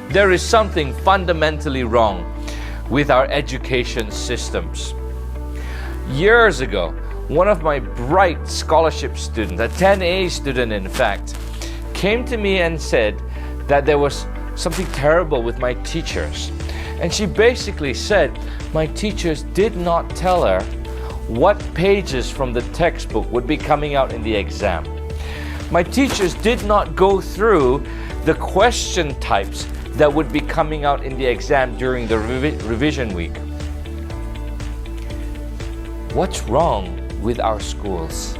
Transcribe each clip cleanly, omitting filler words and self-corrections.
There is something fundamentally wrong with our education systems. Years ago, one of my bright scholarship students, a 10A student in fact, came to me and said that there was something terrible with my teachers. And she basically said my teachers did not tell her what pages from the textbook would be coming out in the exam. My teachers did not go through the question types that would be coming out in the exam during the revision week. What's wrong with our schools?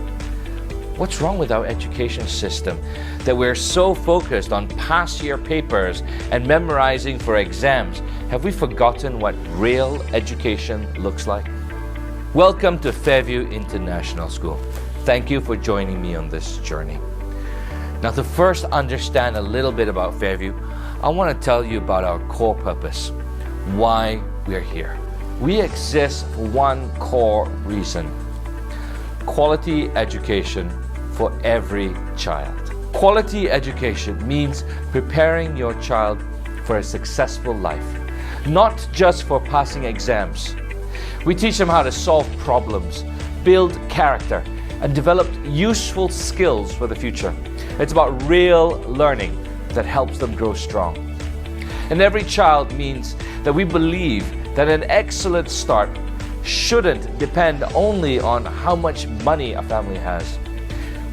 What's wrong with our education system that we're so focused on past year papers and memorizing for exams? Have we forgotten what real education looks like? Welcome to Fairview International School. Thank you for joining me on this journey. Now, to first understand a little bit about Fairview, I want to tell you about our core purpose, why we're here. We exist for one core reason: quality education for every child. Quality education means preparing your child for a successful life, not just for passing exams. We teach them how to solve problems, build character, and develop useful skills for the future. It's about real learning that helps them grow strong. And every child means that we believe that an excellent start shouldn't depend only on how much money a family has.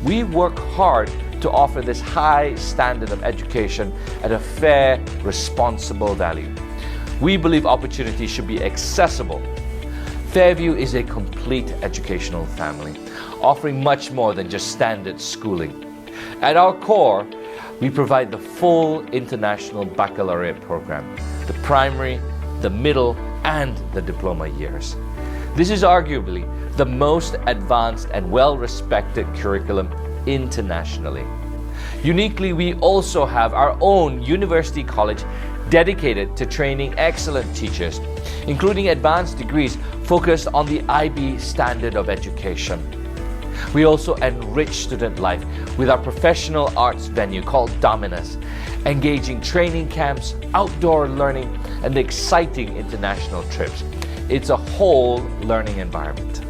We work hard to offer this high standard of education at a fair, responsible value. We believe opportunity should be accessible. Fairview is a complete educational family, offering much more than just standard schooling. At our core, we provide the full international baccalaureate program, the primary, the middle, and the diploma years. This is arguably the most advanced and well-respected curriculum internationally. Uniquely, we also have our own university college dedicated to training excellent teachers, including advanced degrees focused on the IB standard of education. We also enrich student life with our professional arts venue called Dominus, engaging training camps, outdoor learning, and exciting international trips. It's a whole learning environment.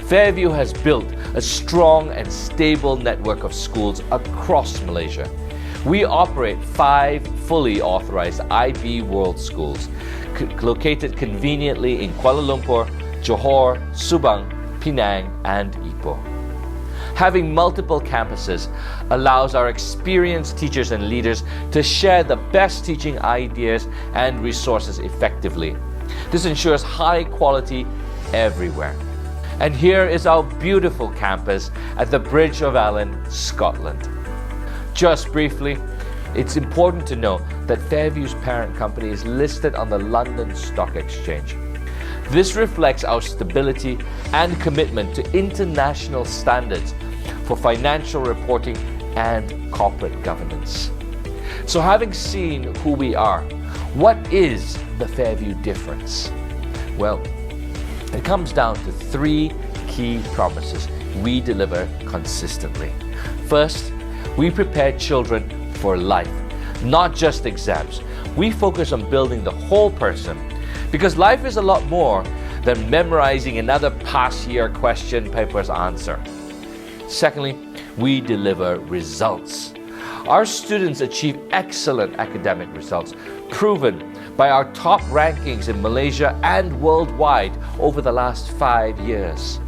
Fairview has built a strong and stable network of schools across Malaysia. We operate 5 fully authorized IB World Schools, located conveniently in Kuala Lumpur, Johor, Subang, Penang, and Ipoh. Having multiple campuses allows our experienced teachers and leaders to share the best teaching ideas and resources effectively. This ensures high quality everywhere. And here is our beautiful campus at the Bridge of Allan, Scotland. Just briefly, it's important to note that Fairview's parent company is listed on the London Stock Exchange. This reflects our stability and commitment to international standards for financial reporting and corporate governance. So, having seen who we are, what is the Fairview difference? Well, it comes down to 3 key promises we deliver consistently. First, we prepare children for life, not just exams. We focus on building the whole person, because life is a lot more than memorizing another past year question paper's answer. Secondly, we deliver results. Our students achieve excellent academic results, proven by our top rankings in Malaysia and worldwide over the last 5 years.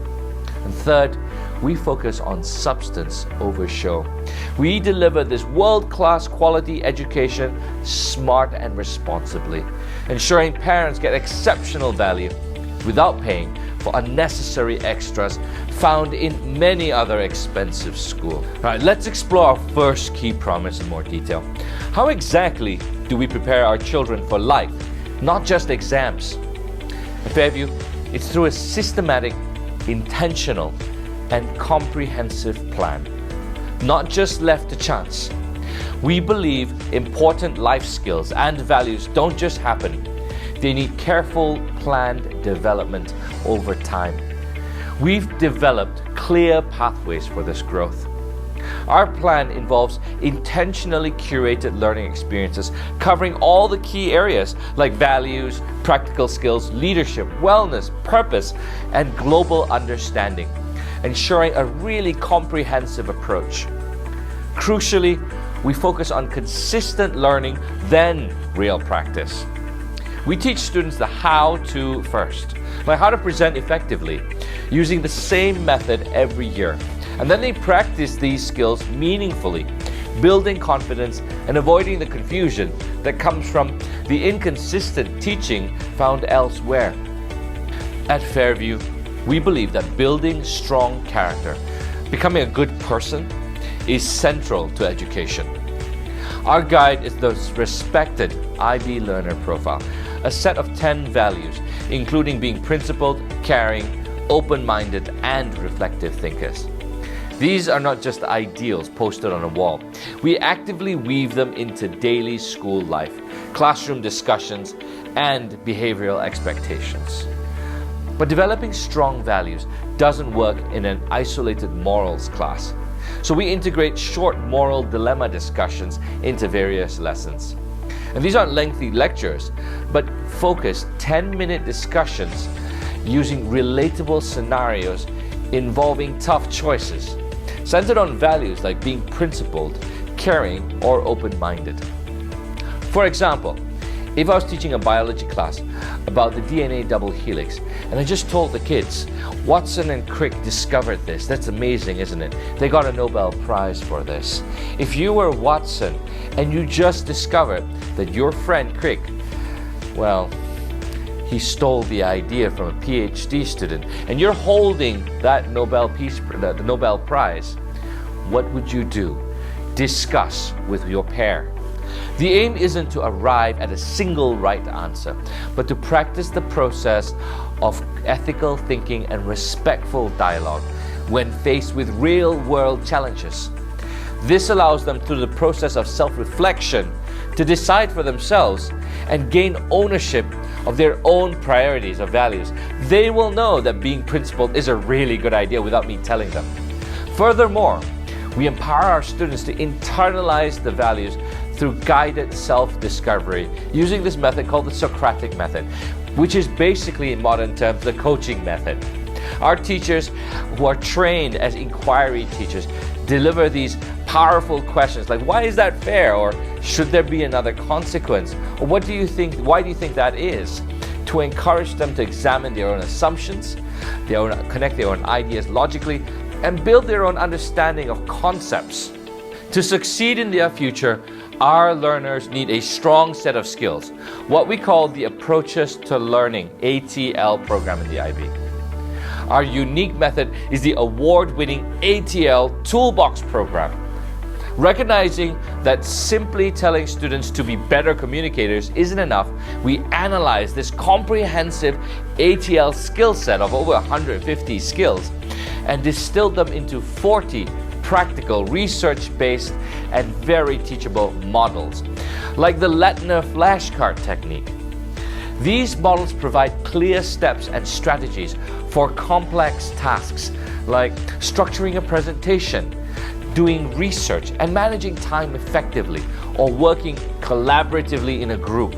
And third, we focus on substance over show. We deliver this world-class quality education smart and responsibly, ensuring parents get exceptional value without paying for unnecessary extras found in many other expensive schools. All right, let's explore our first key promise in more detail. How exactly do we prepare our children for life, not just exams? At Fairview, it's through a systematic, intentional, and comprehensive plan, not just left to chance. We believe important life skills and values don't just happen. They need careful, planned development over time. We've developed clear pathways for this growth. Our plan involves intentionally curated learning experiences covering all the key areas like values, practical skills, leadership, wellness, purpose, and global understanding, ensuring a really comprehensive approach. Crucially, we focus on consistent learning, then real practice. We teach students the how-to first, like how to present effectively, using the same method every year. And then they practice these skills meaningfully, building confidence and avoiding the confusion that comes from the inconsistent teaching found elsewhere. At Fairview, we believe that building strong character, becoming a good person, is central to education. Our guide is the respected IB Learner Profile, a set of 10 values, including being principled, caring, open-minded, and reflective thinkers. These are not just ideals posted on a wall. We actively weave them into daily school life, classroom discussions, and behavioral expectations. But developing strong values doesn't work in an isolated morals class. So we integrate short moral dilemma discussions into various lessons. And these aren't lengthy lectures, but focused 10-minute discussions using relatable scenarios involving tough choices, centered on values like being principled, caring, or open-minded. For example, if I was teaching a biology class about the DNA double helix, and I just told the kids, Watson and Crick discovered this. That's amazing, isn't it? They got a Nobel Prize for this. If you were Watson and you just discovered that your friend Crick, well, he stole the idea from a PhD student, and you're holding that the Nobel Prize, what would you do? Discuss with your pair. The aim isn't to arrive at a single right answer, but to practice the process of ethical thinking and respectful dialogue when faced with real-world challenges. This allows them through the process of self-reflection to decide for themselves and gain ownership of their own priorities or values. They will know that being principled is a really good idea without me telling them. Furthermore, we empower our students to internalize the values through guided self-discovery using this method called the Socratic method, which is basically, in modern terms, the coaching method. Our teachers, who are trained as inquiry teachers, deliver these powerful questions like, why is that fair? Or should there be another consequence? Or what do you think, why do you think that is? To encourage them to examine their own assumptions, connect their own ideas logically, and build their own understanding of concepts. To succeed in their future, our learners need a strong set of skills, what we call the Approaches to Learning ATL program in the IB. Our unique method is the award-winning ATL Toolbox program. Recognizing that simply telling students to be better communicators isn't enough, we analyze this comprehensive ATL skill set of over 150 skills and distill them into 40 practical, research-based, and very teachable models, like the Lettner flashcard technique. These models provide clear steps and strategies for complex tasks like structuring a presentation, doing research, and managing time effectively, or working collaboratively in a group.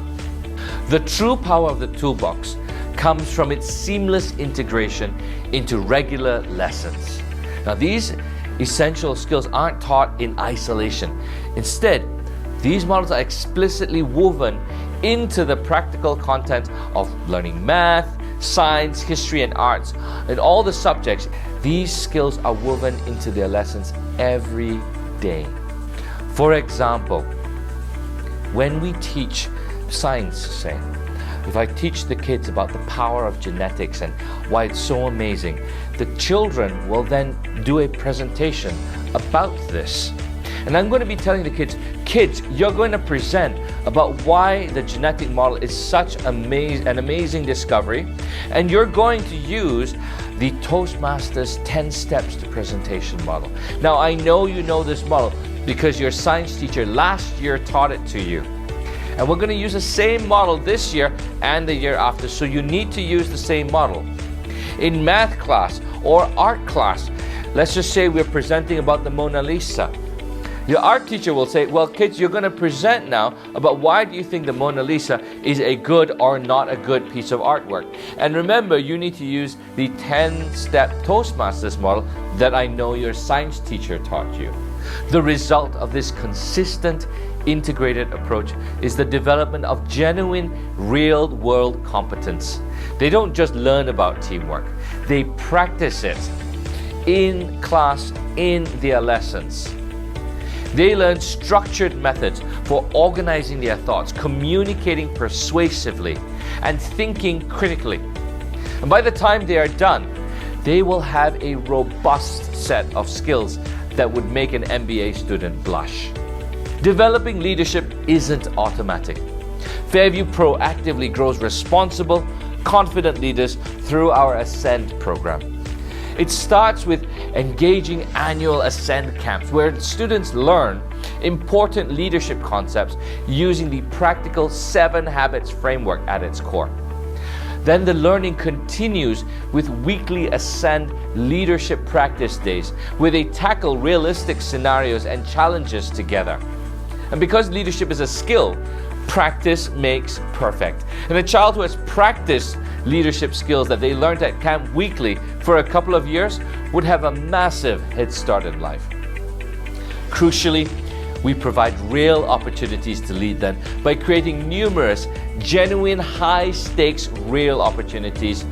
The true power of the toolbox comes from its seamless integration into regular lessons. Now, these essential skills aren't taught in isolation. Instead, these models are explicitly woven into the practical content of learning math, science, history, and arts. In all the subjects, these skills are woven into their lessons every day. For example, when we teach science, say, if I teach the kids about the power of genetics and why it's so amazing, the children will then do a presentation about this. And I'm going to be telling the kids, you're going to present about why the genetic model is such an amazing discovery, and you're going to use the Toastmasters 10 steps to presentation model. Now, I know you know this model because your science teacher last year taught it to you. And we're going to use the same model this year and the year after, so you need to use the same model. In math class or art class, Let's just say we're presenting about the Mona Lisa. Your art teacher will say, well, kids, you're going to present now about why do you think the Mona Lisa is a good or not a good piece of artwork. And remember, you need to use the 10-step Toastmasters model that I know your science teacher taught you. The result of this consistent, integrated approach is the development of genuine, real-world competence. They don't just learn about teamwork, they practice it in class, in their lessons. They learn structured methods for organizing their thoughts, communicating persuasively, and thinking critically. And by the time they are done, they will have a robust set of skills that would make an MBA student blush. Developing leadership isn't automatic. Fairview proactively grows responsible, confident leaders through our Ascend program. It starts with engaging annual Ascend camps where students learn important leadership concepts using the practical 7 Habits framework at its core. Then the learning continues with weekly Ascend leadership practice days where they tackle realistic scenarios and challenges together. And because leadership is a skill, practice makes perfect. And a child who has practiced leadership skills that they learned at camp weekly for a couple of years would have a massive head start in life. Crucially, we provide real opportunities to lead them by creating numerous, genuine, high-stakes, real opportunities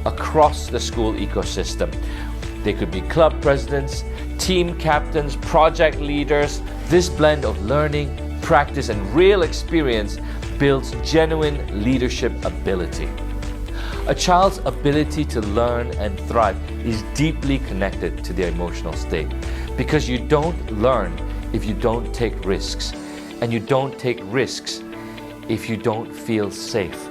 across the school ecosystem. They could be club presidents, team captains, project leaders. This blend of learning, practice, and real experience builds genuine leadership ability. A child's ability to learn and thrive is deeply connected to their emotional state, because you don't learn if you don't take risks, and you don't take risks if you don't feel safe.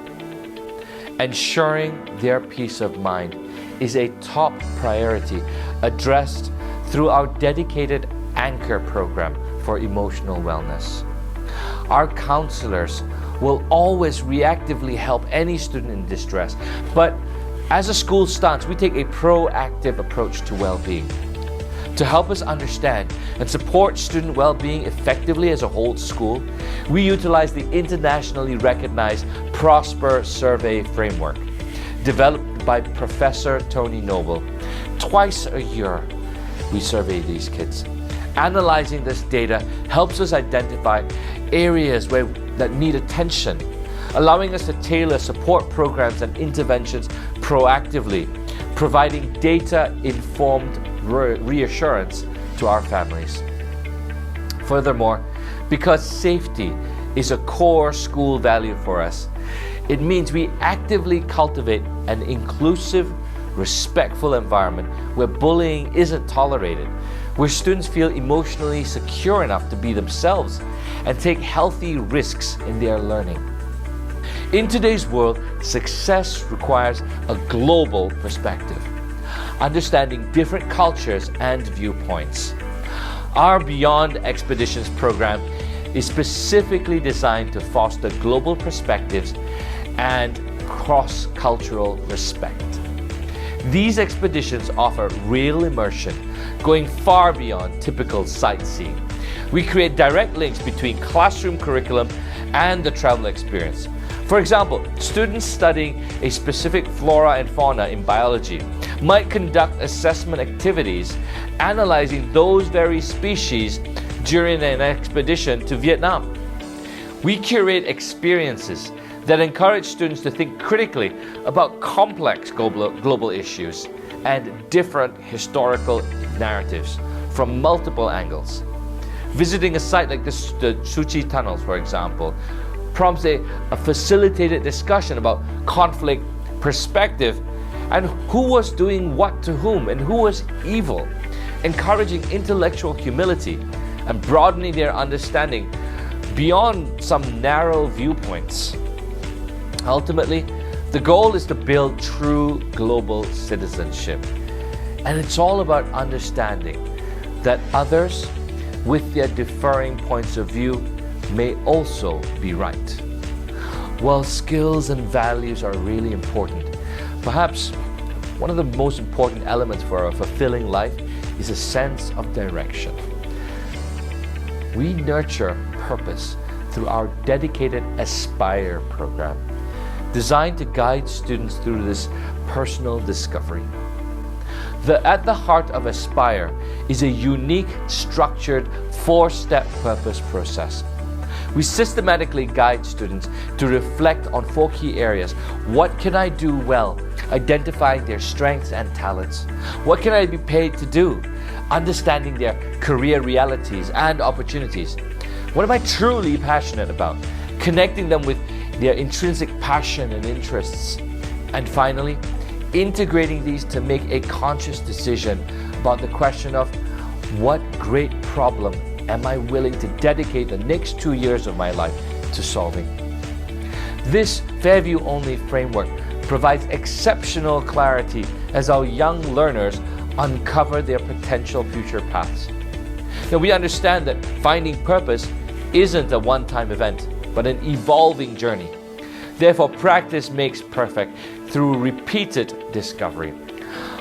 Ensuring their peace of mind is a top priority addressed through our dedicated Anchor program for emotional wellness. Our counselors will always reactively help any student in distress, but as a school stance, we take a proactive approach to well-being. To help us understand and support student well-being effectively as a whole school, we utilize the internationally recognized Prosper Survey Framework, developed by Professor Tony Noble. Twice a year, we survey these kids. Analyzing this data helps us identify areas that need attention, allowing us to tailor support programs and interventions proactively, providing data-informed reassurance to our families. Furthermore, because safety is a core school value for us, it means we actively cultivate an inclusive, respectful environment where bullying isn't tolerated, where students feel emotionally secure enough to be themselves and take healthy risks in their learning. In today's world, success requires a global perspective, understanding different cultures and viewpoints. Our Beyond Expeditions program is specifically designed to foster global perspectives and cross-cultural respect. These expeditions offer real immersion, going far beyond typical sightseeing. We create direct links between classroom curriculum and the travel experience. For example, students studying a specific flora and fauna in biology might conduct assessment activities analyzing those very species during an expedition to Vietnam. We curate experiences that encourage students to think critically about complex global issues and different historical narratives from multiple angles. Visiting a site like the Tzu Chi tunnels, for example, prompts a facilitated discussion about conflict, perspective, and who was doing what to whom and who was evil, encouraging intellectual humility and broadening their understanding beyond some narrow viewpoints. Ultimately, the goal is to build true global citizenship. And it's all about understanding that others, with their differing points of view, may also be right. While skills and values are really important, perhaps one of the most important elements for a fulfilling life is a sense of direction. We nurture purpose through our dedicated Aspire program, designed to guide students through this personal discovery. At the heart of Aspire is a unique, structured, 4-step purpose process. We systematically guide students to reflect on 4 key areas. What can I do well? Identifying their strengths and talents. What can I be paid to do? Understanding their career realities and opportunities. What am I truly passionate about? Connecting them with their intrinsic passion and interests. And finally, integrating these to make a conscious decision about the question of what great problem am I willing to dedicate the next 2 years of my life to solving. This Fairview-only framework provides exceptional clarity as our young learners uncover their potential future paths. Now, we understand that finding purpose isn't a one-time event, but an evolving journey. Therefore, practice makes perfect through repeated discovery.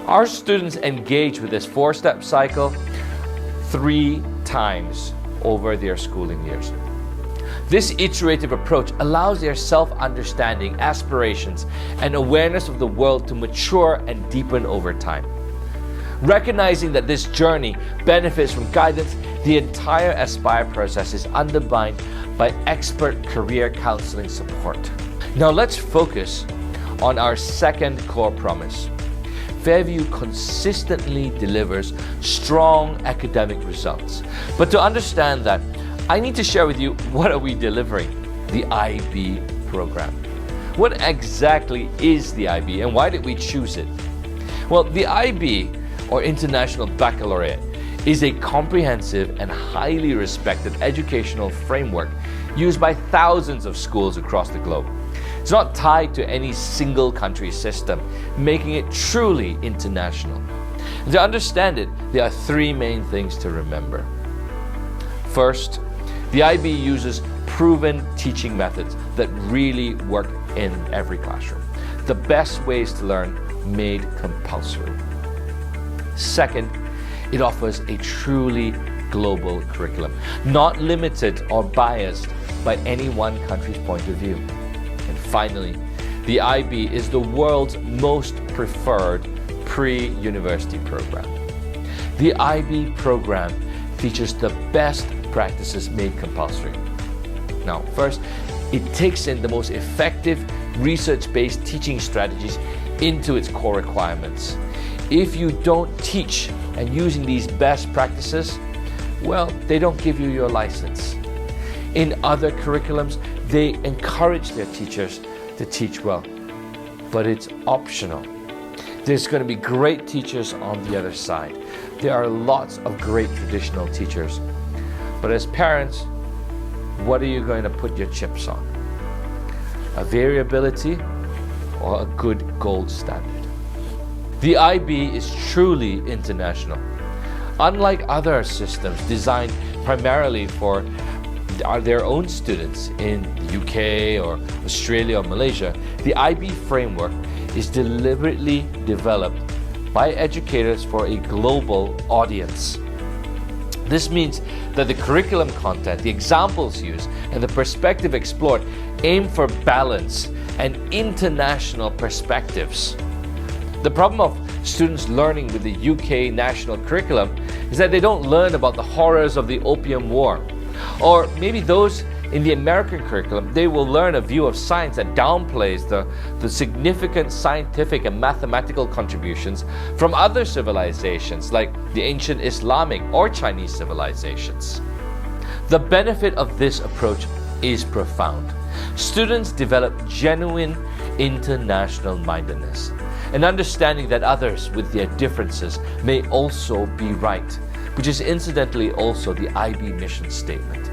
Our students engage with this 4-step cycle 3 times over their schooling years. This iterative approach allows their self-understanding, aspirations, and awareness of the world to mature and deepen over time. Recognizing that this journey benefits from guidance, the entire Aspire process is underpinned by expert career counseling support. Now let's focus on our second core promise. Fairview consistently delivers strong academic results. But to understand that, I need to share with you what are we delivering? The IB program. What exactly is the IB and why did we choose it? Well, the IB, or International Baccalaureate, is a comprehensive and highly respected educational framework used by thousands of schools across the globe. It's not tied to any single country's system, making it truly international. And to understand it, there are 3 main things to remember. First, the IB uses proven teaching methods that really work in every classroom. The best ways to learn made compulsory. Second, it offers a truly global curriculum, not limited or biased by any one country's point of view. And finally, the IB is the world's most preferred pre-university program. The IB program features the best practices made compulsory. Now, first, it takes in the most effective research-based teaching strategies into its core requirements. If you don't teach and using these best practices, well, they don't give you your license. In other curriculums, they encourage their teachers to teach well, but it's optional. There's going to be great teachers on the other side. There are lots of great traditional teachers. But as parents, what are you going to put your chips on? A variability or a good gold standard? The IB is truly international. Unlike other systems designed primarily for their own students in the UK or Australia or Malaysia, the IB framework is deliberately developed by educators for a global audience. This means that the curriculum content, the examples used, and the perspective explored aim for balance and international perspectives. The problem of students learning with the UK national curriculum is that they don't learn about the horrors of the Opium War. Or maybe those in the American curriculum, they will learn a view of science that downplays the significant scientific and mathematical contributions from other civilizations like the ancient Islamic or Chinese civilizations. The benefit of this approach is profound. Students develop genuine international mindedness, an understanding that others with their differences may also be right, which is incidentally also the IB mission statement.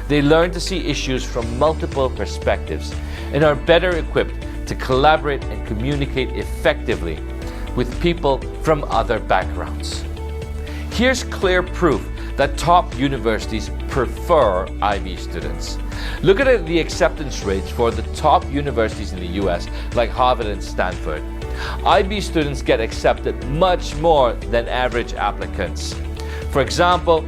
They learn to see issues from multiple perspectives and are better equipped to collaborate and communicate effectively with people from other backgrounds. Here's clear proof that top universities prefer IB students. Look at the acceptance rates for the top universities in the US like Harvard and Stanford. IB students get accepted much more than average applicants. For example,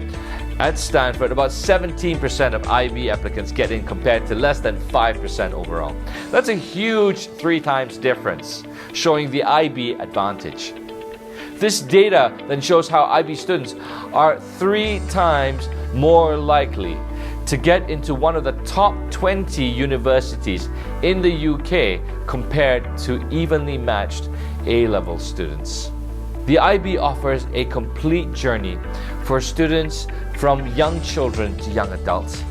at Stanford, about 17% of IB applicants get in compared to less than 5% overall. That's a huge 3 times difference, showing the IB advantage. This data then shows how IB students are 3 times more likely to get into one of the top 20 universities in the UK compared to evenly matched A-level students. The IB offers a complete journey for students from young children to young adults.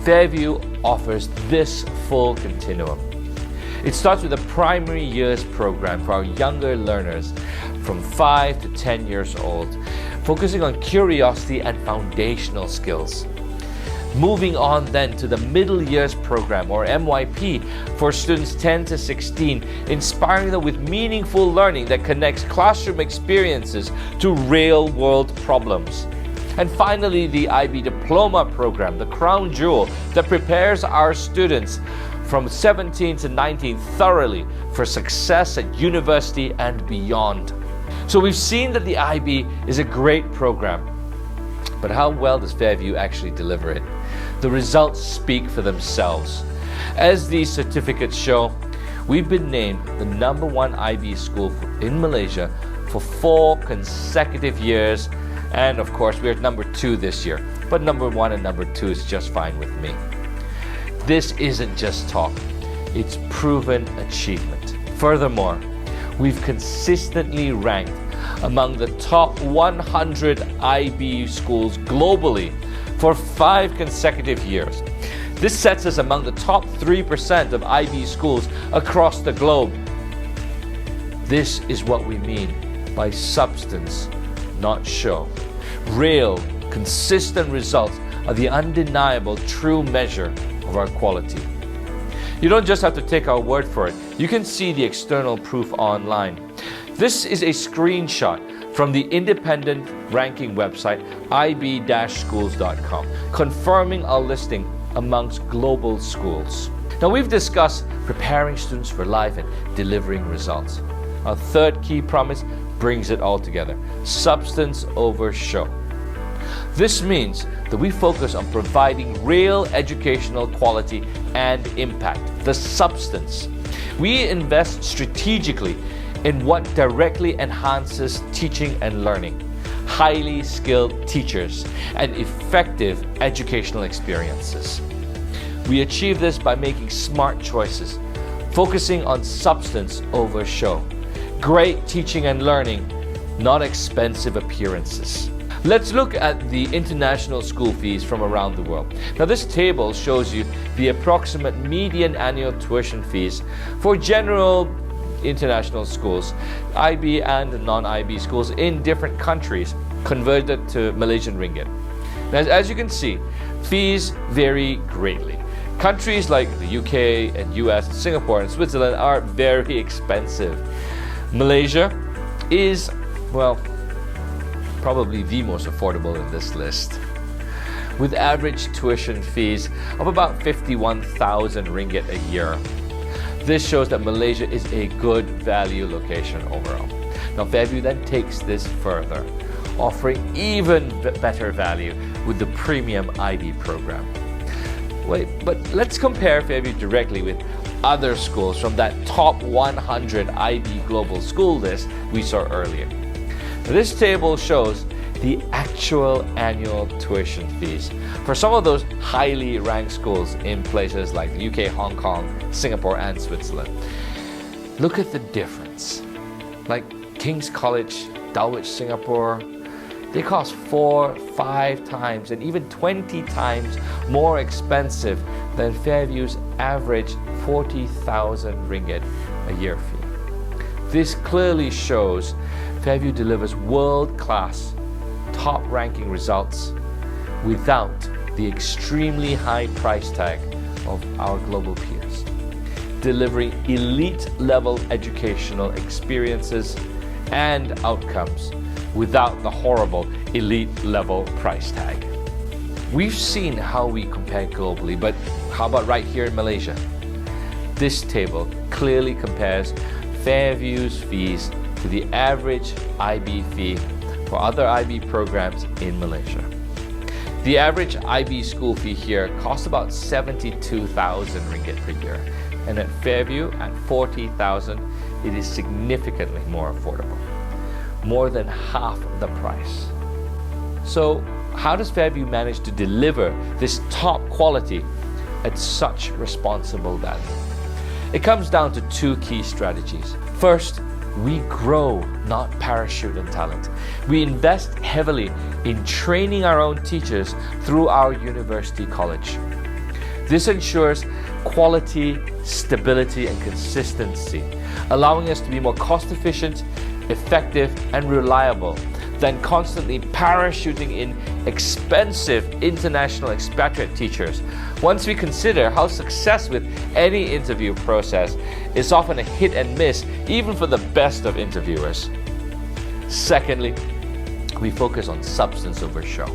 Fairview offers this full continuum. It starts with a primary years program for our younger learners from 5 to 10 years old, focusing on curiosity and foundational skills. Moving on then to the middle years program, or MYP, for students 10 to 16, inspiring them with meaningful learning that connects classroom experiences to real-world problems. And finally, the IB Diploma program, the crown jewel that prepares our students from 17 to 19 thoroughly for success at university and beyond. So we've seen that the IB is a great program, but how well does Fairview actually deliver it? The results speak for themselves. As these certificates show, we've been named the #1 IB school in Malaysia for 4 consecutive years, and of course we're #2 this year, but #1 and #2 is just fine with me. This isn't just talk, it's proven achievement. Furthermore, we've consistently ranked among the top 100 IB schools globally for 5 consecutive years. This sets us among the top 3% of IB schools across the globe. This is what we mean by substance, not show. Real, consistent results are the undeniable true measure of our quality. You don't just have to take our word for it. You can see the external proof online. This is a screenshot from the independent ranking website ib-schools.com, confirming our listing amongst global schools. Now, we've discussed preparing students for life and delivering results. Our third key promise brings it all together: substance over show. This means that we focus on providing real educational quality and impact, the substance. We invest strategically in what directly enhances teaching and learning, highly skilled teachers, and effective educational experiences. We achieve this by making smart choices, focusing on substance over show. Great teaching and learning, not expensive appearances. Let's look at the international school fees from around the world. Now, this table shows you the approximate median annual tuition fees for general international schools, IB and non-IB schools in different countries, converted to Malaysian ringgit. Now, as you can see, fees vary greatly. Countries like the UK and US, Singapore and Switzerland are very expensive. Malaysia is, well, probably the most affordable in this list, with average tuition fees of about 51,000 ringgit a year. This shows that Malaysia is a good value location overall. Now, Fairview then takes this further, offering even better value with the premium IB program. Wait, but let's compare Fairview directly with other schools from that top 100 IB global school list we saw earlier. This table shows the actual annual tuition fees for some of those highly ranked schools in places like the UK, Hong Kong, Singapore, and Switzerland. Look at the difference. Like King's College, Dulwich, Singapore, they cost 4, 5 times and even 20 times more expensive than Fairview's average 40,000 ringgit a year fee. This clearly shows Fairview delivers world-class, top-ranking results without the extremely high price tag of our global peers, delivering elite-level educational experiences and outcomes without the horrible elite-level price tag. We've seen how we compare globally, but how about right here in Malaysia? This table clearly compares Fairview's fees to the average IB fee for other IB programs in Malaysia. The average IB school fee here costs about 72,000 ringgit per year, and at Fairview at 40,000, it is significantly more affordable, more than half the price. So how does Fairview manage to deliver this top quality at such responsible value? It comes down to two key strategies. First, we grow, not parachute in talent. We invest heavily in training our own teachers through our university college. This ensures quality, stability, and consistency, allowing us to be more cost-efficient, effective, and reliable than constantly parachuting in expensive international expatriate teachers. Once we consider how success with any interview process is often a hit and miss, even for the best of interviewers. Secondly, we focus on substance over show.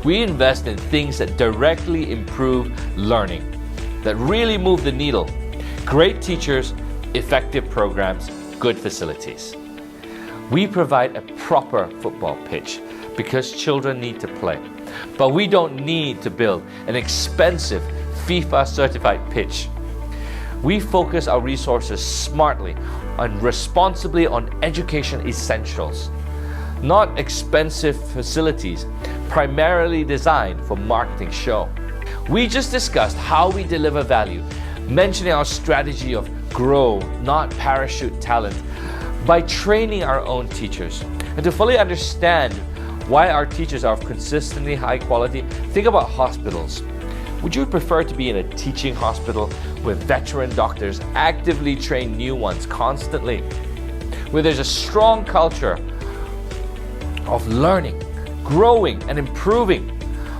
We invest in things that directly improve learning, that really move the needle. Great teachers, effective programs, good facilities. We provide a proper football pitch because children need to play. But we don't need to build an expensive FIFA certified pitch. We focus our resources smartly and responsibly on education essentials, not expensive facilities primarily designed for marketing show. We just discussed how we deliver value, mentioning our strategy of grow, not parachute talent, by training our own teachers. And to fully understand why our teachers are of consistently high quality, think about hospitals. Would you prefer to be in a teaching hospital where veteran doctors actively train new ones constantly, where there's a strong culture of learning, growing, and improving,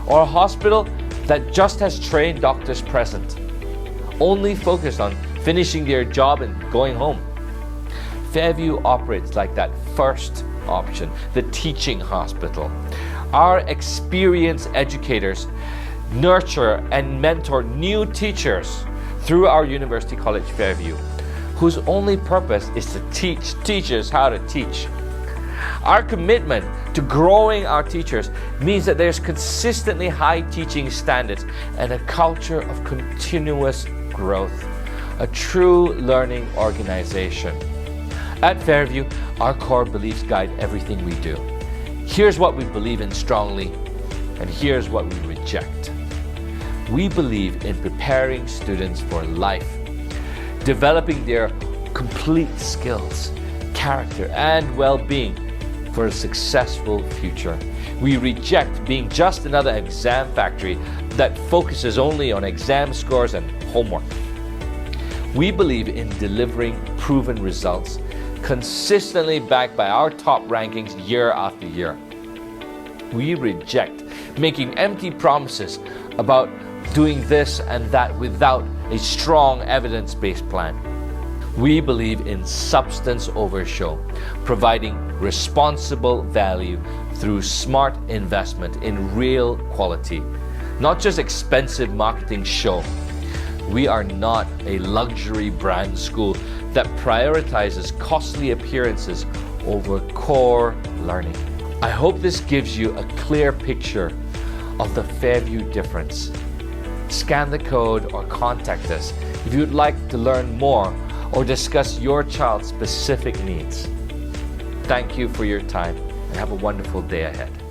or a hospital that just has trained doctors present, only focused on finishing their job and going home? Fairview operates like that first option, the teaching hospital. Our experienced educators nurture and mentor new teachers through our University College Fairview, whose only purpose is to teach teachers how to teach. Our commitment to growing our teachers means that there's consistently high teaching standards and a culture of continuous growth, a true learning organization. At Fairview, our core beliefs guide everything we do. Here's what we believe in strongly, and here's what we reject. We believe in preparing students for life, developing their complete skills, character, and well-being for a successful future. We reject being just another exam factory that focuses only on exam scores and homework. We believe in delivering proven results, consistently backed by our top rankings year after year. We reject making empty promises about doing this and that without a strong evidence-based plan. We believe in substance over show, providing responsible value through smart investment in real quality, not just expensive marketing show. We are not a luxury brand school that prioritizes costly appearances over core learning. I hope this gives you a clear picture of the Fairview difference. Scan the code or contact us if you'd like to learn more or discuss your child's specific needs. Thank you for your time and have a wonderful day ahead.